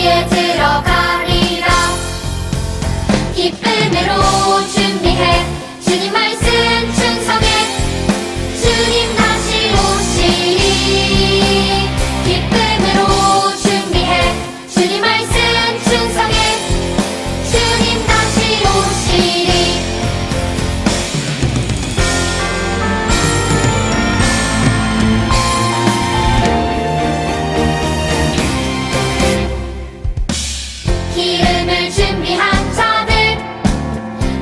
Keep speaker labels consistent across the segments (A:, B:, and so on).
A: 잔치에 들어가리라. 기쁨으로 준비해 주님 말씀 충성해 주님 다시 오시리. 기쁨으로 준비해 주님 말씀 충성해 주님 다시 오시리. 기름을 준비한 자들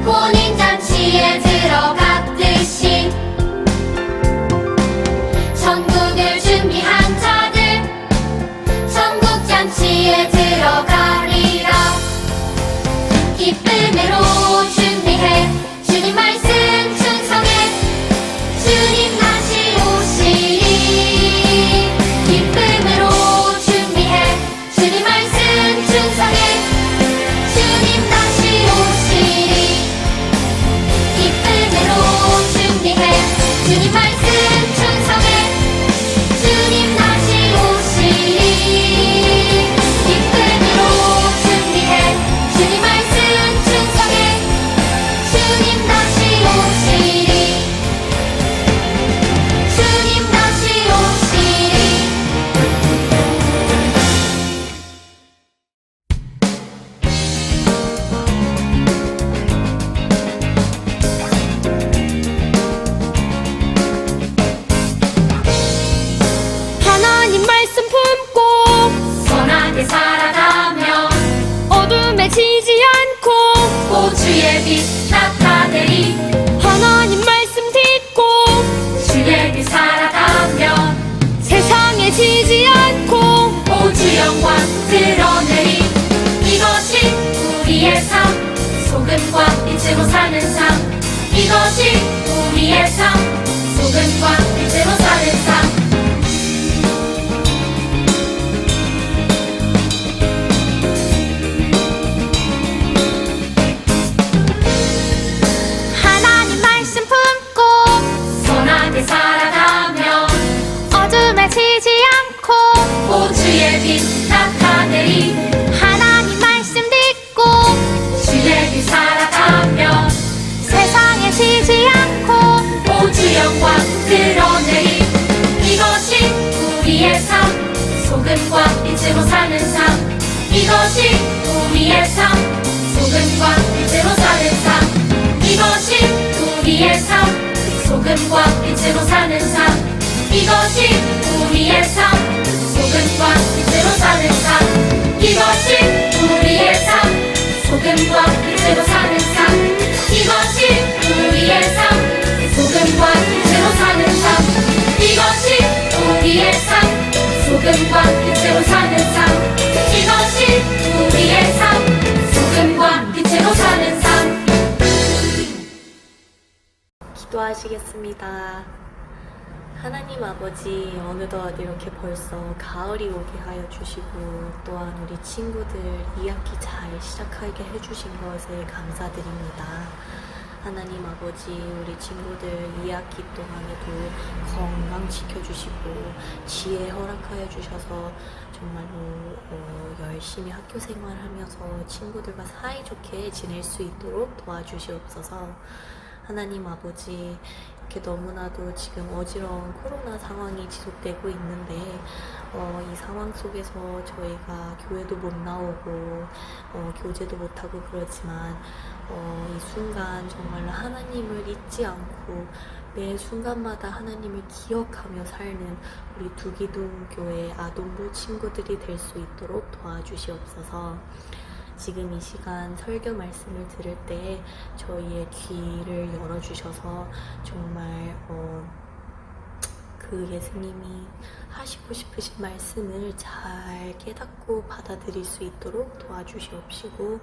A: 혼인잔치에 들어갔듯이 천국을 준비한 자들 천국잔치에 들어가리라. 기쁨으로 준비해 주님 말씀 충성해 주님 다시 오시리. 기쁨으로 준비해 주님 말씀 충성해 주님 다시 오시리. 기쁨으로 준비해 주님 말씀 충성해 주님 다시 오시리. 기쁨으로 준비해 주님 말씀 충성해 주님 다시 오시리. 주님 다시 오시리.
B: 하나님 말씀 품고
A: 선하게 살아가며
B: 어둠에 지지 않고
A: 호주의 빛 나타내리.
B: 하나님 말씀 듣고
A: 주의 빛 살아가며
B: 세상에 지지 않고
A: 호주 영광 드러내리. 이것이 우리의 삶 소금과 빛으로 사는 삶. 이것이 우리의 삶 소금과 빛으로 사는 삶.
B: 하나님 말씀 품고
A: 선하게 살아가며
B: 어둠에 지지 않고
A: 호주의 빛 나타내리.
B: 하나님 말씀 듣고
A: 주의 빛 살아가며
B: 세상에 지지 않고
A: 호주 영광 드러내리. 이것이 우리의 삶 소금과 빛으로 사는 삶. 이것이 우리의 삶 소금과 빛으로 사는 삶. 이것이 우리의 삶 소금과 빛으로 사는 삶. 이것이 우리의 삶 소금과 빛으로 사는 삶. 이것이 우리의 삶 소금과 빛으로 사는 삶. 이것이 우리의 삶 소금과 빛으로 사는 삶. 이것이 우리의 삶 소금과 빛으로 사는 삶. 이것이 우리의 삶 소금과 빛으로 사는 삶.
C: 기도하시겠습니다. 하나님 아버지, 어느덧 이렇게 벌써 가을이 오게 하여 주시고 또한 우리 친구들 2학기 잘 시작하게 해주신 것에 감사드립니다. 하나님 아버지, 우리 친구들 2학기 동안에도 건강 지켜주시고 지혜 허락하여 주셔서 정말로 열심히 학교 생활하면서 친구들과 사이좋게 지낼 수 있도록 도와주시옵소서. 하나님 아버지, 이렇게 너무나도 지금 어지러운 코로나 상황이 지속되고 있는데 이 상황 속에서 저희가 교회도 못 나오고 교제도 못하고 그렇지만 이 순간 정말로 하나님을 잊지 않고 매 순간마다 하나님을 기억하며 살는 우리 두기도교회 아동부 친구들이 될 수 있도록 도와주시옵소서. 지금 이 시간 설교 말씀을 들을 때 저희의 귀를 열어주셔서 정말 그 예수님이 하시고 싶으신 말씀을 잘 깨닫고 받아들일 수 있도록 도와주시옵시고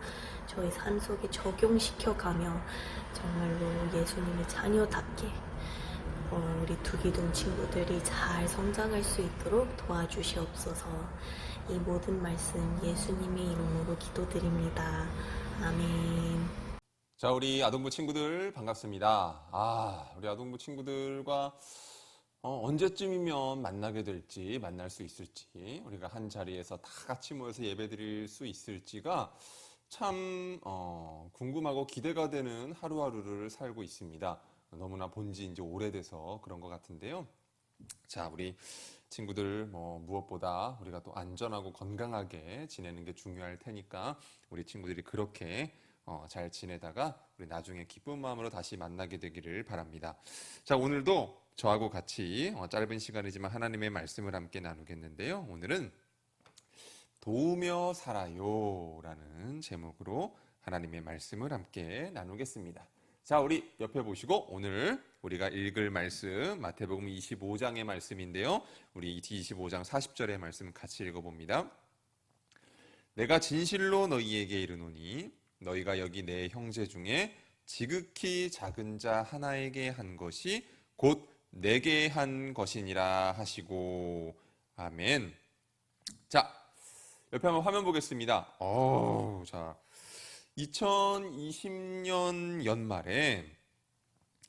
C: 저희 삶 속에 적용시켜가며 정말로 예수님의 자녀답게 우리 두기동 친구들이 잘 성장할 수 있도록 도와주시옵소서. 이 모든 말씀 예수님의 이름으로 기도드립니다. 아멘.
D: 자, 우리 아동부 친구들 반갑습니다. 우리 아동부 친구들과 언제쯤이면 만나게 될지, 만날 수 있을지, 우리가 한 자리에서 다 같이 모여서 예배 드릴 수 있을지가 참 궁금하고 기대가 되는 하루하루를 살고 있습니다. 너무나 본지 이제 오래돼서 그런 것 같은데요. 자, 우리 친구들 무엇보다 우리가 또 안전하고 건강하게 지내는 게 중요할 테니까 우리 친구들이 그렇게 잘 지내다가 우리 나중에 기쁜 마음으로 다시 만나게 되기를 바랍니다. 자, 오늘도 저하고 같이 짧은 시간이지만 하나님의 말씀을 함께 나누겠는데요. 오늘은 도우며 살아요 라는 제목으로 하나님의 말씀을 함께 나누겠습니다. 자, 우리 옆에 보시고 오늘 우리가 읽을 말씀 마태복음 25장의 말씀인데요. 우리 25장 40절의 말씀 같이 읽어봅니다. 내가 진실로 너희에게 이르노니 너희가 여기 내 형제 중에 지극히 작은 자 하나에게 한 것이 곧 내게 한 것이니라 하시고 아멘. 자, 옆에 한번 화면 보겠습니다. 자, 2020년 연말에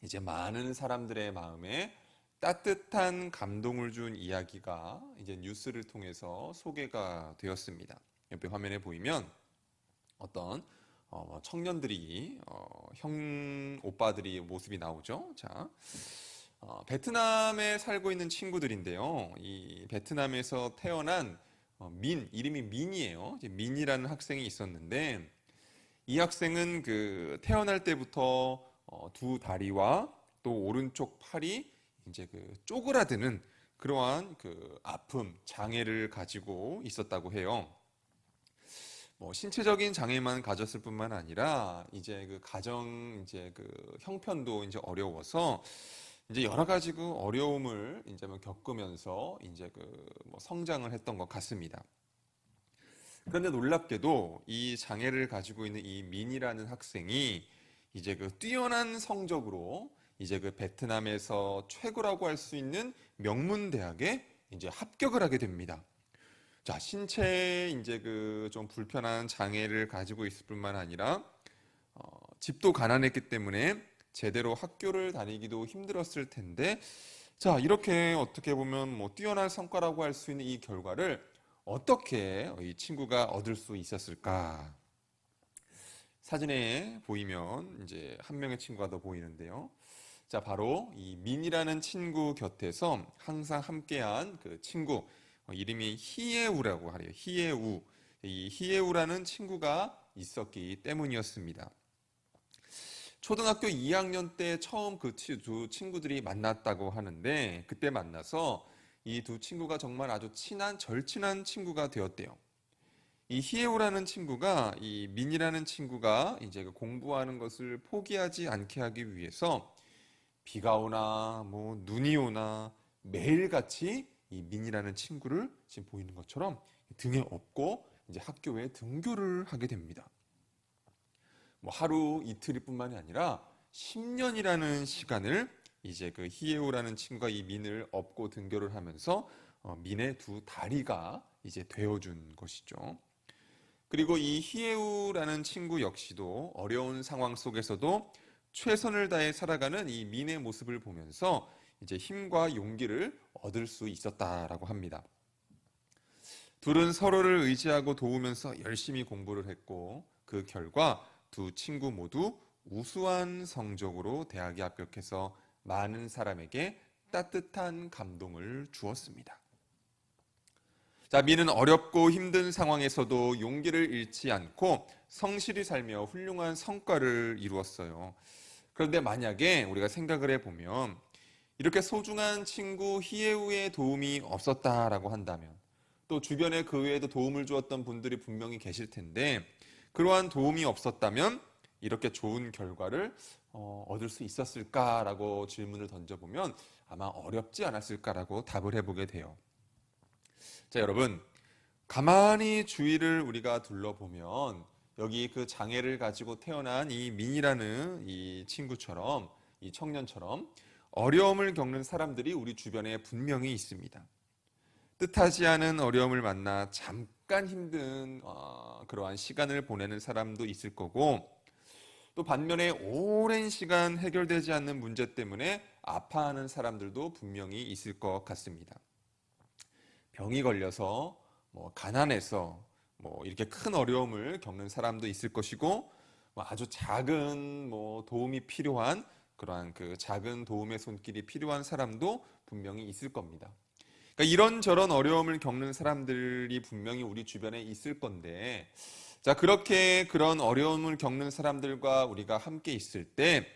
D: 이제 많은 사람들의 마음에 따뜻한 감동을 준 이야기가 이제 뉴스를 통해서 소개가 되었습니다. 옆에 화면에 보이면 어떤 청년들이 형 오빠들이 모습이 나오죠. 자, 베트남에 살고 있는 친구들인데요. 이 베트남에서 태어난 이름이 민이에요. 민이라는 학생이 있었는데 이 학생은 그 태어날 때부터 두 다리와 또 오른쪽 팔이 이제 그 쪼그라드는 그러한 그 아픔, 장애를 가지고 있었다고 해요. 신체적인 장애만 가졌을 뿐만 아니라 이제 그 가정 이제 그 형편도 이제 어려워서 이제 여러 가지 그 어려움을 이제 겪으면서 이제 성장을 했던 것 같습니다. 그런데 놀랍게도 이 장애를 가지고 있는 이 민이라는 학생이 이제 그 뛰어난 성적으로 이제 그 베트남에서 최고라고 할 수 있는 명문 대학에 이제 합격을 하게 됩니다. 자, 신체에 이제 그 좀 불편한 장애를 가지고 있을 뿐만 아니라 집도 가난했기 때문에 제대로 학교를 다니기도 힘들었을 텐데, 자, 이렇게 어떻게 보면 뛰어난 성과라고 할 수 있는 이 결과를 어떻게 이 친구가 얻을 수 있었을까? 사진에 보이면 이제 한 명의 친구가 더 보이는데요. 자, 바로 이 민이라는 친구 곁에서 항상 함께한 그 친구, 이름이 희예우라고 하래요. 희예우. 이 희예우라는 친구가 있었기 때문이었습니다. 초등학교 2학년 때 처음 그 두 친구들이 만났다고 하는데 그때 만나서 이 두 친구가 정말 아주 절친한 친구가 되었대요. 이 희예우라는 친구가 이 민이라는 친구가 이제 공부하는 것을 포기하지 않게 하기 위해서 비가 오나 눈이 오나 매일같이 이 민이라는 친구를 지금 보이는 것처럼 등에 업고 이제 학교에 등교를 하게 됩니다. 하루 이틀일 뿐만이 아니라 10년이라는 시간을 이제 그 희예우라는 친구가 이 민을 업고 등교를 하면서 민의 두 다리가 이제 되어준 것이죠. 그리고 이 희예우라는 친구 역시도 어려운 상황 속에서도 최선을 다해 살아가는 이 민의 모습을 보면서 이제 힘과 용기를 얻을 수 있었다라고 합니다. 둘은 서로를 의지하고 도우면서 열심히 공부를 했고 그 결과 두 친구 모두 우수한 성적으로 대학에 합격해서 많은 사람에게 따뜻한 감동을 주었습니다. 자, 민은 어렵고 힘든 상황에서도 용기를 잃지 않고 성실히 살며 훌륭한 성과를 이루었어요. 그런데 만약에 우리가 생각을 해보면 이렇게 소중한 친구 희예우의 도움이 없었다라고 한다면 또 주변에 그 외에도 도움을 주었던 분들이 분명히 계실 텐데 그러한 도움이 없었다면 이렇게 좋은 결과를 얻을 수 있었을까라고 질문을 던져보면 아마 어렵지 않았을까라고 답을 해보게 돼요. 자, 여러분, 가만히 주위를 우리가 둘러보면 여기 그 장애를 가지고 태어난 이 민이라는 이 친구처럼 이 청년처럼 어려움을 겪는 사람들이 우리 주변에 분명히 있습니다. 뜻하지 않은 어려움을 만나 잠깐 힘든 그러한 시간을 보내는 사람도 있을 거고 또 반면에 오랜 시간 해결되지 않는 문제 때문에 아파하는 사람들도 분명히 있을 것 같습니다. 병이 걸려서 가난해서 이렇게 큰 어려움을 겪는 사람도 있을 것이고 아주 작은 도움이 필요한 그러한 그 작은 도움의 손길이 필요한 사람도 분명히 있을 겁니다. 그러니까 이런저런 어려움을 겪는 사람들이 분명히 우리 주변에 있을 건데, 자, 그렇게 그런 어려움을 겪는 사람들과 우리가 함께 있을 때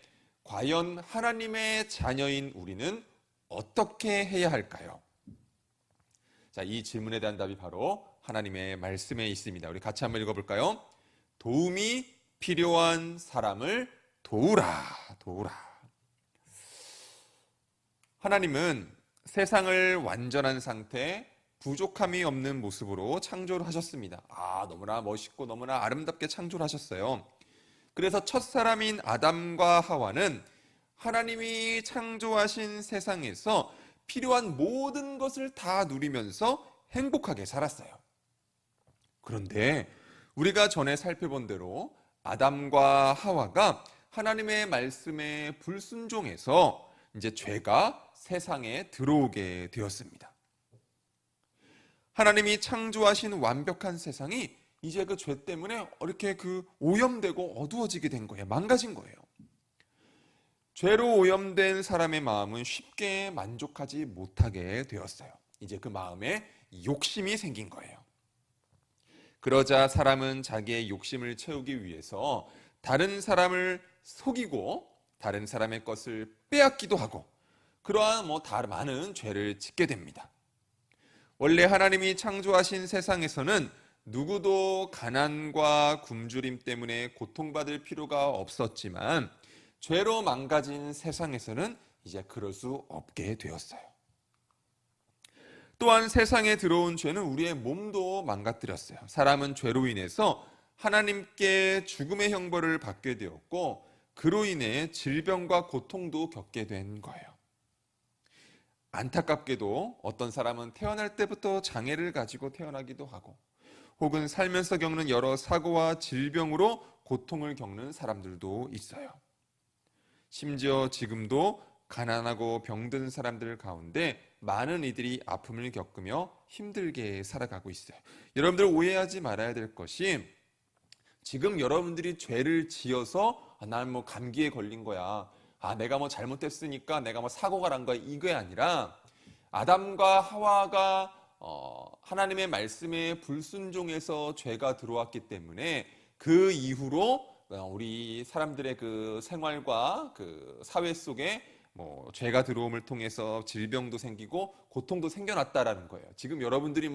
D: 과연 하나님의 자녀인 우리는 어떻게 해야 할까요? 자, 이 질문에 대한 답이 바로 하나님의 말씀에 있습니다. 우리 같이 한번 읽어볼까요? 도움이 필요한 사람을 도우라. 하나님은 세상을 완전한 상태, 부족함이 없는 모습으로 창조를 하셨습니다. 너무나 멋있고 너무나 아름답게 창조를 하셨어요. 그래서 첫사람인 아담과 하와는 하나님이 창조하신 세상에서 필요한 모든 것을 다 누리면서 행복하게 살았어요. 그런데 우리가 전에 살펴본 대로 아담과 하와가 하나님의 말씀에 불순종해서 이제 죄가 세상에 들어오게 되었습니다. 하나님이 창조하신 완벽한 세상이 이제 그 죄 때문에 이렇게 오염되고 어두워지게 된 거예요. 망가진 거예요. 죄로 오염된 사람의 마음은 쉽게 만족하지 못하게 되었어요. 이제 그 마음에 욕심이 생긴 거예요. 그러자 사람은 자기의 욕심을 채우기 위해서 다른 사람을 속이고 다른 사람의 것을 빼앗기도 하고 그러한 많은 죄를 짓게 됩니다. 원래 하나님이 창조하신 세상에서는 누구도 가난과 굶주림 때문에 고통받을 필요가 없었지만 죄로 망가진 세상에서는 이제 그럴 수 없게 되었어요. 또한 세상에 들어온 죄는 우리의 몸도 망가뜨렸어요. 사람은 죄로 인해서 하나님께 죽음의 형벌을 받게 되었고 그로 인해 질병과 고통도 겪게 된 거예요. 안타깝게도 어떤 사람은 태어날 때부터 장애를 가지고 태어나기도 하고 혹은 살면서 겪는 여러 사고와 질병으로 고통을 겪는 사람들도 있어요. 심지어 지금도 가난하고 병든 사람들 가운데 많은 이들이 아픔을 겪으며 힘들게 살아가고 있어요. 여러분들 오해하지 말아야 될 것이 지금 여러분들이 죄를 지어서 난 감기에 걸린 거야. 내가 잘못했으니까 내가 사고가 난 거야. 이게 아니라 아담과 하와가 하나님의 말씀에 불순종해서 죄가 들어왔기 때문에 그 이후로 우리 사람들의 그 생활과 그 사회 속에 죄가 들어옴을 통해서 질병도 생기고 고통도 생겨났다라는 거예요. 지금 여러분들이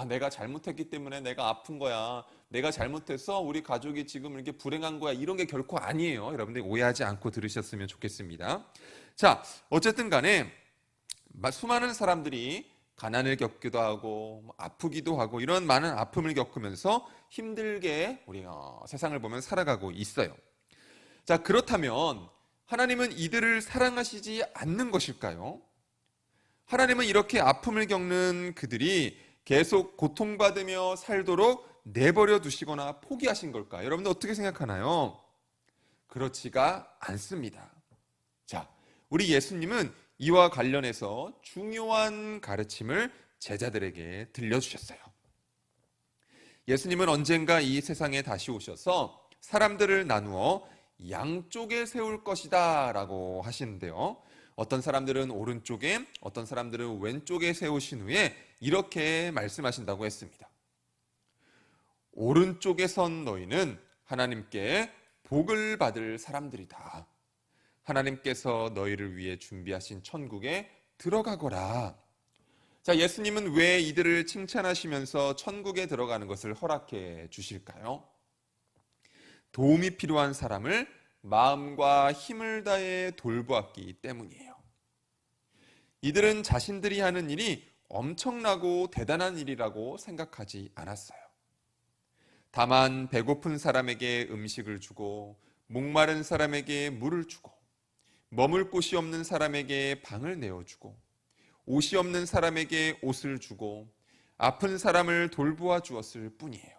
D: 내가 잘못했기 때문에 내가 아픈 거야. 내가 잘못해서 우리 가족이 지금 이렇게 불행한 거야. 이런 게 결코 아니에요. 여러분들이 오해하지 않고 들으셨으면 좋겠습니다. 자, 어쨌든 간에 수많은 사람들이 가난을 겪기도 하고 아프기도 하고 이런 많은 아픔을 겪으면서 힘들게 우리 세상을 보면 살아가고 있어요. 자, 그렇다면 하나님은 이들을 사랑하시지 않는 것일까요? 하나님은 이렇게 아픔을 겪는 그들이 계속 고통받으며 살도록 내버려 두시거나 포기하신 걸까요? 여러분들 어떻게 생각하나요? 그렇지가 않습니다. 자, 우리 예수님은 이와 관련해서 중요한 가르침을 제자들에게 들려주셨어요. 예수님은 언젠가 이 세상에 다시 오셔서 사람들을 나누어 양쪽에 세울 것이다 라고 하시는데요. 어떤 사람들은 오른쪽에, 어떤 사람들은 왼쪽에 세우신 후에 이렇게 말씀하신다고 했습니다. 오른쪽에 선 너희는 하나님께 복을 받을 사람들이다. 하나님께서 너희를 위해 준비하신 천국에 들어가거라. 자, 예수님은 왜 이들을 칭찬하시면서 천국에 들어가는 것을 허락해 주실까요? 도움이 필요한 사람을 마음과 힘을 다해 돌보았기 때문이에요. 이들은 자신들이 하는 일이 엄청나고 대단한 일이라고 생각하지 않았어요. 다만 배고픈 사람에게 음식을 주고 목마른 사람에게 물을 주고 머물 곳이 없는 사람에게 방을 내어주고 옷이 없는 사람에게 옷을 주고 아픈 사람을 돌보아 주었을 뿐이에요.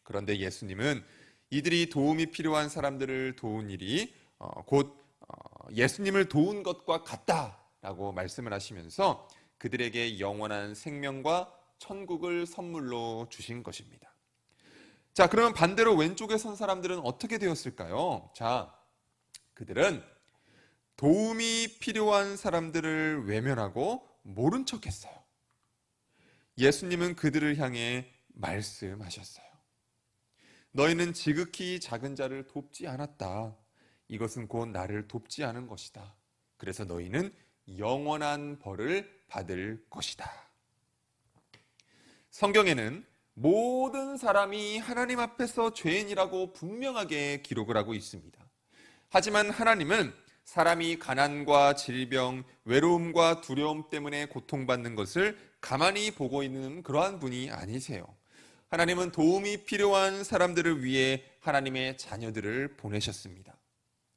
D: 그런데 예수님은 이들이 도움이 필요한 사람들을 도운 일이 곧 예수님을 도운 것과 같다라고 말씀을 하시면서 그들에게 영원한 생명과 천국을 선물로 주신 것입니다. 자, 그러면 반대로 왼쪽에 선 사람들은 어떻게 되었을까요? 자, 그들은 도움이 필요한 사람들을 외면하고 모른 척했어요. 예수님은 그들을 향해 말씀하셨어요. 너희는 지극히 작은 자를 돕지 않았다. 이것은 곧 나를 돕지 않은 것이다. 그래서 너희는 영원한 벌을 받을 것이다. 성경에는 모든 사람이 하나님 앞에서 죄인이라고 분명하게 기록을 하고 있습니다. 하지만 하나님은 사람이 가난과 질병, 외로움과 두려움 때문에 고통받는 것을 가만히 보고 있는 그러한 분이 아니세요. 하나님은 도움이 필요한 사람들을 위해 하나님의 자녀들을 보내셨습니다.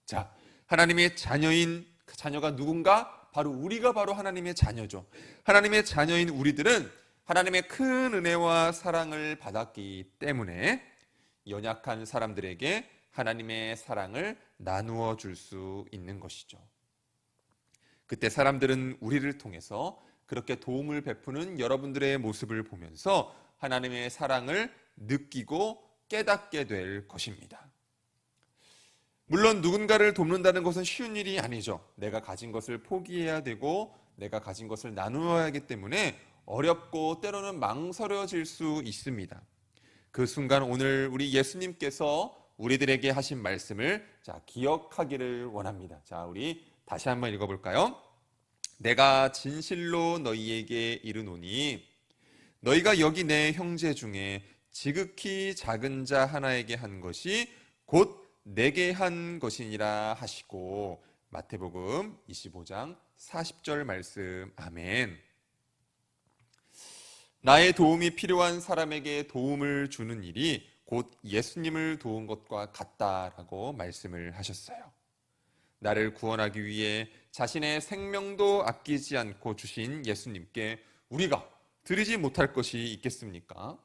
D: 자, 하나님의 자녀가 누군가? 바로 우리가 바로 하나님의 자녀죠. 하나님의 자녀인 우리들은 하나님의 큰 은혜와 사랑을 받았기 때문에 연약한 사람들에게 하나님의 사랑을 나누어 줄 수 있는 것이죠. 그때 사람들은 우리를 통해서 그렇게 도움을 베푸는 여러분들의 모습을 보면서 하나님의 사랑을 느끼고 깨닫게 될 것입니다. 물론 누군가를 돕는다는 것은 쉬운 일이 아니죠. 내가 가진 것을 포기해야 되고 내가 가진 것을 나누어야 하기 때문에 어렵고 때로는 망설여질 수 있습니다. 그 순간 오늘 우리 예수님께서 우리들에게 하신 말씀을 기억하기를 원합니다. 자, 우리 다시 한번 읽어볼까요? 내가 진실로 너희에게 이르노니 너희가 여기 내 형제 중에 지극히 작은 자 하나에게 한 것이 곧 내게 한 것이니라 하시고, 마태복음 25장 40절 말씀. 아멘. 나의 도움이 필요한 사람에게 도움을 주는 일이 곧 예수님을 도운 것과 같다라고 말씀을 하셨어요. 나를 구원하기 위해 자신의 생명도 아끼지 않고 주신 예수님께 우리가 드리지 못할 것이 있겠습니까?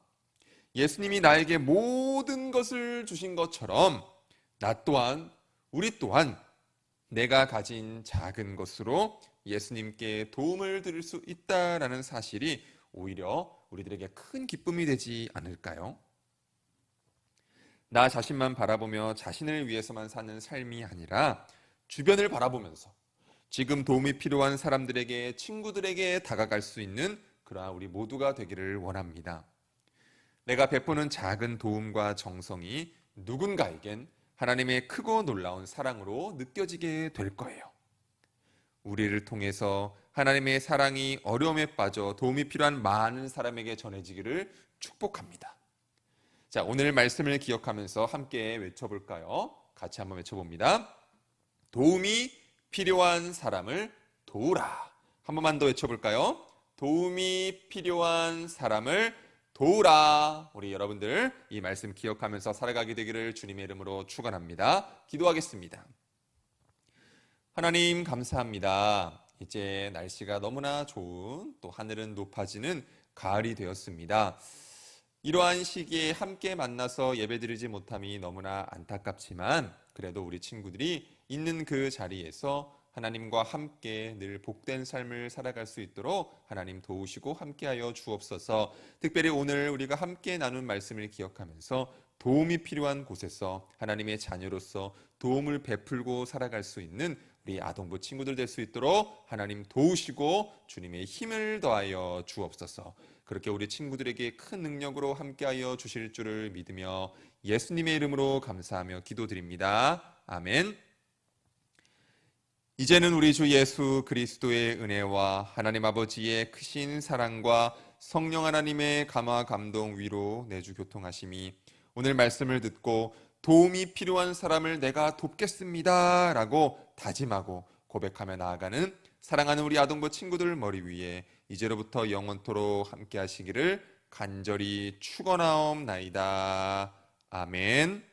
D: 예수님이 나에게 모든 것을 주신 것처럼 나 또한, 우리 또한 내가 가진 작은 것으로 예수님께 도움을 드릴 수 있다라는 사실이 오히려 우리들에게 큰 기쁨이 되지 않을까요? 나 자신만 바라보며 자신을 위해서만 사는 삶이 아니라 주변을 바라보면서 지금 도움이 필요한 사람들에게, 친구들에게 다가갈 수 있는 그러한 우리 모두가 되기를 원합니다. 내가 베푸는 작은 도움과 정성이 누군가에겐 하나님의 크고 놀라운 사랑으로 느껴지게 될 거예요. 우리를 통해서 하나님의 사랑이 어려움에 빠져 도움이 필요한 많은 사람에게 전해지기를 축복합니다. 자, 오늘 말씀을 기억하면서 함께 외쳐볼까요? 같이 한번 외쳐봅니다. 도움이 필요한 사람을 도우라. 한 번만 더 외쳐볼까요? 도움이 필요한 사람을 도우라. 우리 여러분들 이 말씀 기억하면서 살아가게 되기를 주님의 이름으로 축원합니다. 기도하겠습니다. 하나님 감사합니다. 이제 날씨가 너무나 좋은, 또 하늘은 높아지는 가을이 되었습니다. 이러한 시기에 함께 만나서 예배드리지 못함이 너무나 안타깝지만 그래도 우리 친구들이 있는 그 자리에서 하나님과 함께 늘 복된 삶을 살아갈 수 있도록 하나님 도우시고 함께하여 주옵소서. 특별히 오늘 우리가 함께 나눈 말씀을 기억하면서 도움이 필요한 곳에서 하나님의 자녀로서 도움을 베풀고 살아갈 수 있는 우리 아동부 친구들 될 수 있도록 하나님 도우시고 주님의 힘을 더하여 주옵소서. 그렇게 우리 친구들에게 큰 능력으로 함께하여 주실 줄을 믿으며 예수님의 이름으로 감사하며 기도드립니다. 아멘. 이제는 우리 주 예수 그리스도의 은혜와 하나님 아버지의 크신 사랑과 성령 하나님의 감화 감동 위로 내주 교통하심이 오늘 말씀을 듣고 도움이 필요한 사람을 내가 돕겠습니다 라고 다짐하고 고백하며 나아가는 사랑하는 우리 아동부 친구들 머리 위에 이제로부터 영원토록 함께 하시기를 간절히 축원하옵나이다. 아멘.